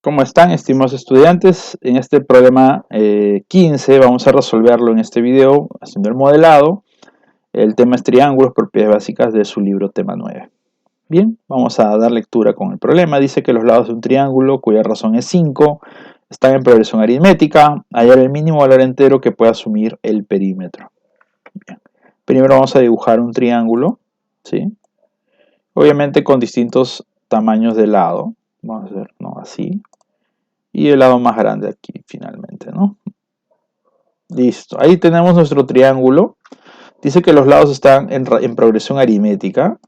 ¿Cómo están, estimados estudiantes? En este problema 15 vamos a resolverlo en este video haciendo el modelado. El tema es triángulos, propiedades básicas de su libro tema 9. Bien, vamos a dar lectura con el problema. Dice que los lados de un triángulo, cuya razón es 5, están en progresión aritmética. Hallar el mínimo valor entero que pueda asumir el perímetro. Bien. Primero vamos a dibujar un triángulo, ¿sí? Obviamente con distintos tamaños de lado. Vamos a ver, ¿no? Así. Y el lado más grande aquí finalmente, ¿no? Listo, ahí tenemos nuestro triángulo. Dice que los lados están en progresión aritmética.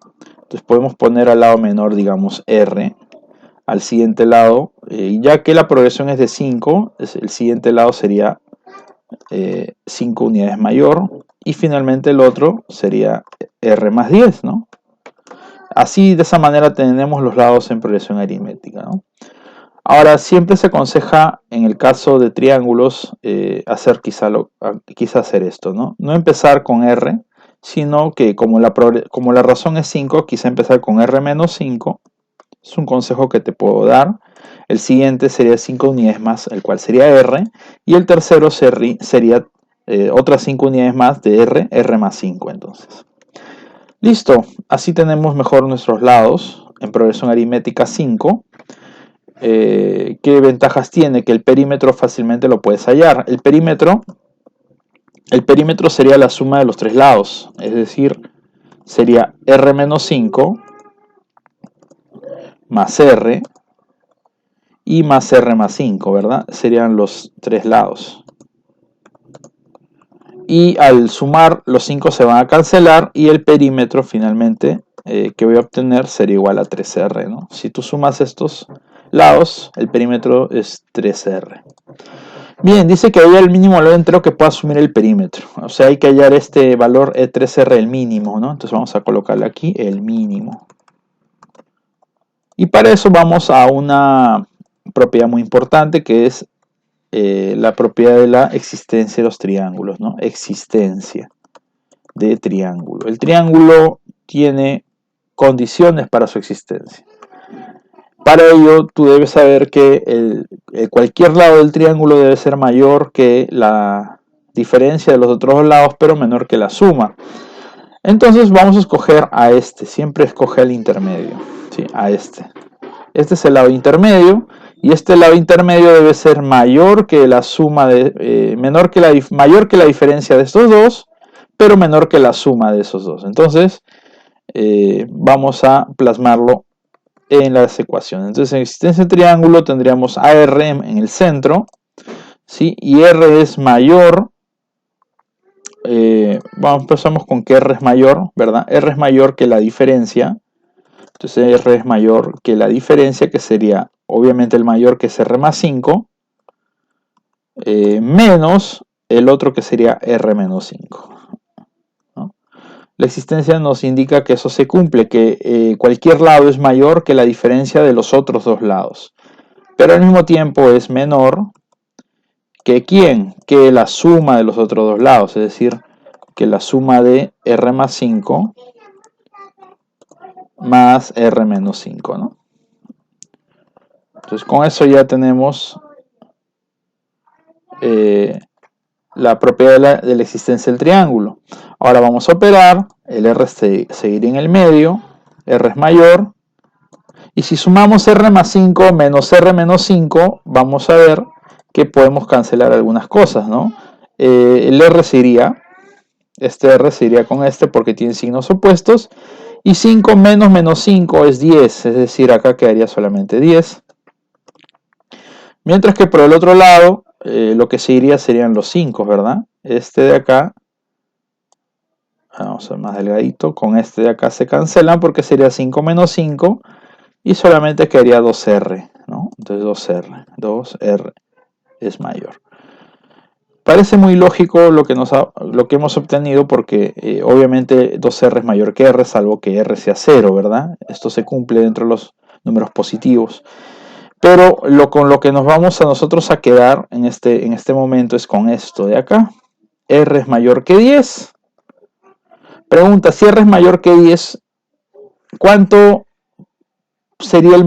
Entonces podemos poner al lado menor, digamos, R. Al siguiente lado, ya que la progresión es de 5, el siguiente lado sería 5 unidades mayor. Y finalmente el otro sería R más 10, ¿no? Así, de esa manera tenemos los lados en progresión aritmética, ¿no? Ahora, siempre se aconseja, en el caso de triángulos, hacer quizá hacer esto, ¿no? No empezar con R, sino que como la razón es 5, quizá empezar con R menos 5. Es un consejo que te puedo dar. El siguiente sería 5 unidades más, el cual sería R. Y el tercero sería otras 5 unidades más de R más 5, entonces. Listo, así tenemos mejor nuestros lados en progresión aritmética 5. ¿Qué ventajas tiene? Que el perímetro fácilmente lo puedes hallar. El perímetro sería la suma de los tres lados, es decir, sería R menos 5 más R y más R más 5, ¿verdad? Serían los tres lados. Y al sumar, los 5 se van a cancelar y el perímetro finalmente que voy a obtener sería igual a 3R, ¿no? Si tú sumas estos lados, el perímetro es 3R. Bien, dice que haya el mínimo valor entero que pueda asumir el perímetro. O sea, hay que hallar este valor E3R, el mínimo, ¿no? Entonces vamos a colocarle aquí el mínimo. Y para eso vamos a una propiedad muy importante que es la propiedad de la existencia de los triángulos, ¿no? Existencia de triángulo. El triángulo tiene condiciones para su existencia. Para ello, tú debes saber que cualquier lado del triángulo debe ser mayor que la diferencia de los otros dos lados, pero menor que la suma. Entonces vamos a escoger a este. Siempre escoge el intermedio. ¿Sí? A este. Este es el lado intermedio. Y este lado intermedio debe ser mayor que la suma de. Mayor que la diferencia de estos dos, pero menor que la suma de esos dos. Entonces, vamos a plasmarlo en las ecuaciones. Entonces, en existencia de triángulo tendríamos AR en el centro, ¿sí? Y R es mayor. Empezamos con que R es mayor, ¿verdad? R es mayor que la diferencia. Entonces, R es mayor que la diferencia, que sería obviamente el mayor, que es R más 5, menos el otro, que sería R menos 5. La existencia nos indica que eso se cumple, que cualquier lado es mayor que la diferencia de los otros dos lados. Pero al mismo tiempo es menor que ¿quién? Que la suma de los otros dos lados. Es decir, que la suma de R más 5 más R menos 5, ¿no? Entonces con eso ya tenemos la propiedad de la existencia del triángulo. Ahora vamos a operar, el R seguiría en el medio, R es mayor, y si sumamos R más 5 menos R menos 5, vamos a ver que podemos cancelar algunas cosas, ¿no? El R se iría, este R se iría con este porque tiene signos opuestos, y 5 menos menos 5 es 10, es decir, acá quedaría solamente 10. Mientras que por el otro lado, lo que se iría serían los 5, ¿verdad? Este de acá, vamos a ver más delgadito, con este de acá se cancelan porque sería 5 menos 5 y solamente quedaría 2R, ¿no? Entonces 2R es mayor. Parece muy lógico lo que hemos obtenido porque obviamente 2R es mayor que R, salvo que R sea 0, ¿verdad? Esto se cumple dentro de los números positivos. Pero con lo que nos vamos a nosotros a quedar en este momento es con esto de acá. R es mayor que 10. Pregunta, si R es mayor que 10, ¿cuánto sería el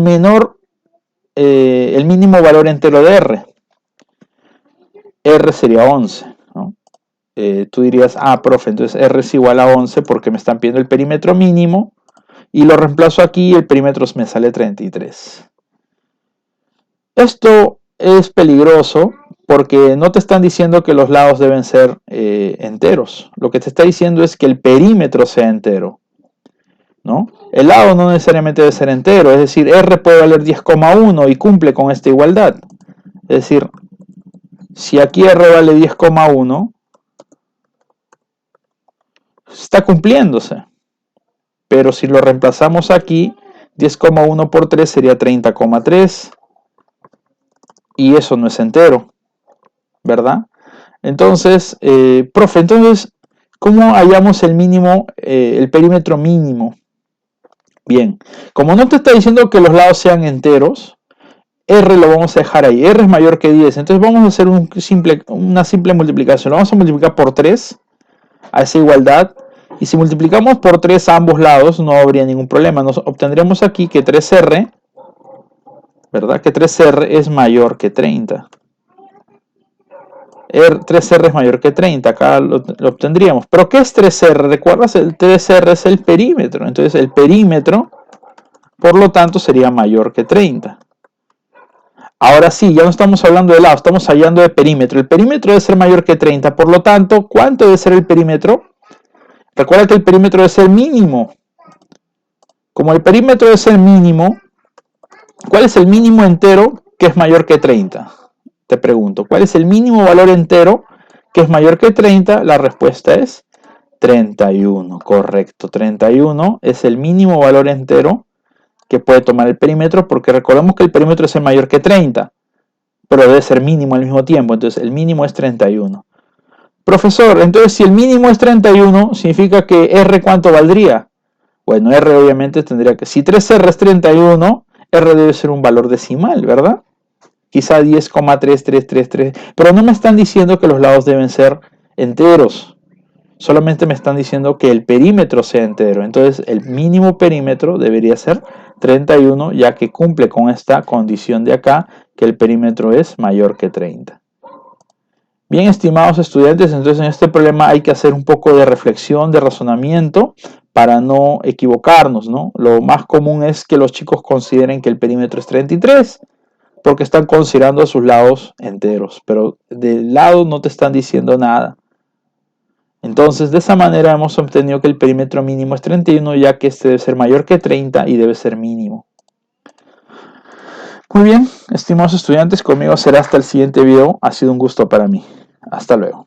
el mínimo valor entero de R. R sería 11, ¿no? Tú dirías, profe, entonces R es igual a 11 porque me están pidiendo el perímetro mínimo y lo reemplazo aquí y el perímetro me sale 33. Esto es peligroso porque no te están diciendo que los lados deben ser enteros. Lo que te está diciendo es que el perímetro sea entero, ¿no? El lado no necesariamente debe ser entero, es decir, R puede valer 10,1 y cumple con esta igualdad. Es decir, si aquí R vale 10,1, está cumpliéndose. Pero si lo reemplazamos aquí, 10,1 por 3 sería 30,3. Y eso no es entero, ¿verdad? Entonces, profe, entonces, ¿cómo hallamos el mínimo, el perímetro mínimo? Bien, como no te está diciendo que los lados sean enteros, R lo vamos a dejar ahí. R es mayor que 10. Entonces vamos a hacer una simple multiplicación. Lo vamos a multiplicar por 3 a esa igualdad. Y si multiplicamos por 3 a ambos lados, no habría ningún problema. Nos obtendremos aquí que 3R, ¿verdad? Que 3R es mayor que 30. 3R es mayor que 30, acá lo obtendríamos. ¿Pero qué es 3R? ¿Recuerdas? El 3R es el perímetro. Entonces el perímetro, por lo tanto, sería mayor que 30. Ahora sí, ya no estamos hablando de lado, estamos hablando de perímetro. El perímetro debe ser mayor que 30, por lo tanto, ¿cuánto debe ser el perímetro? Recuerda que el perímetro debe ser mínimo. Como el perímetro debe ser mínimo, ¿cuál es el mínimo entero que es mayor que 30? Te pregunto, ¿cuál es el mínimo valor entero que es mayor que 30? La respuesta es 31, correcto. 31 es el mínimo valor entero que puede tomar el perímetro, porque recordemos que el perímetro es el mayor que 30, pero debe ser mínimo al mismo tiempo, entonces el mínimo es 31. Profesor, entonces si el mínimo es 31, significa que R ¿cuánto valdría? Bueno, R obviamente tendría que, si 3R es 31, R debe ser un valor decimal, ¿verdad? Quizá 10,3333, pero no me están diciendo que los lados deben ser enteros. Solamente me están diciendo que el perímetro sea entero. Entonces el mínimo perímetro debería ser 31, ya que cumple con esta condición de acá, que el perímetro es mayor que 30. Bien, estimados estudiantes, entonces en este problema hay que hacer un poco de reflexión, de razonamiento, para no equivocarnos, ¿no? Lo más común es que los chicos consideren que el perímetro es 33, porque están considerando sus lados enteros, pero del lado no te están diciendo nada. Entonces, de esa manera hemos obtenido que el perímetro mínimo es 31, ya que este debe ser mayor que 30 y debe ser mínimo. Muy bien, estimados estudiantes, conmigo será hasta el siguiente video. Ha sido un gusto para mí. Hasta luego.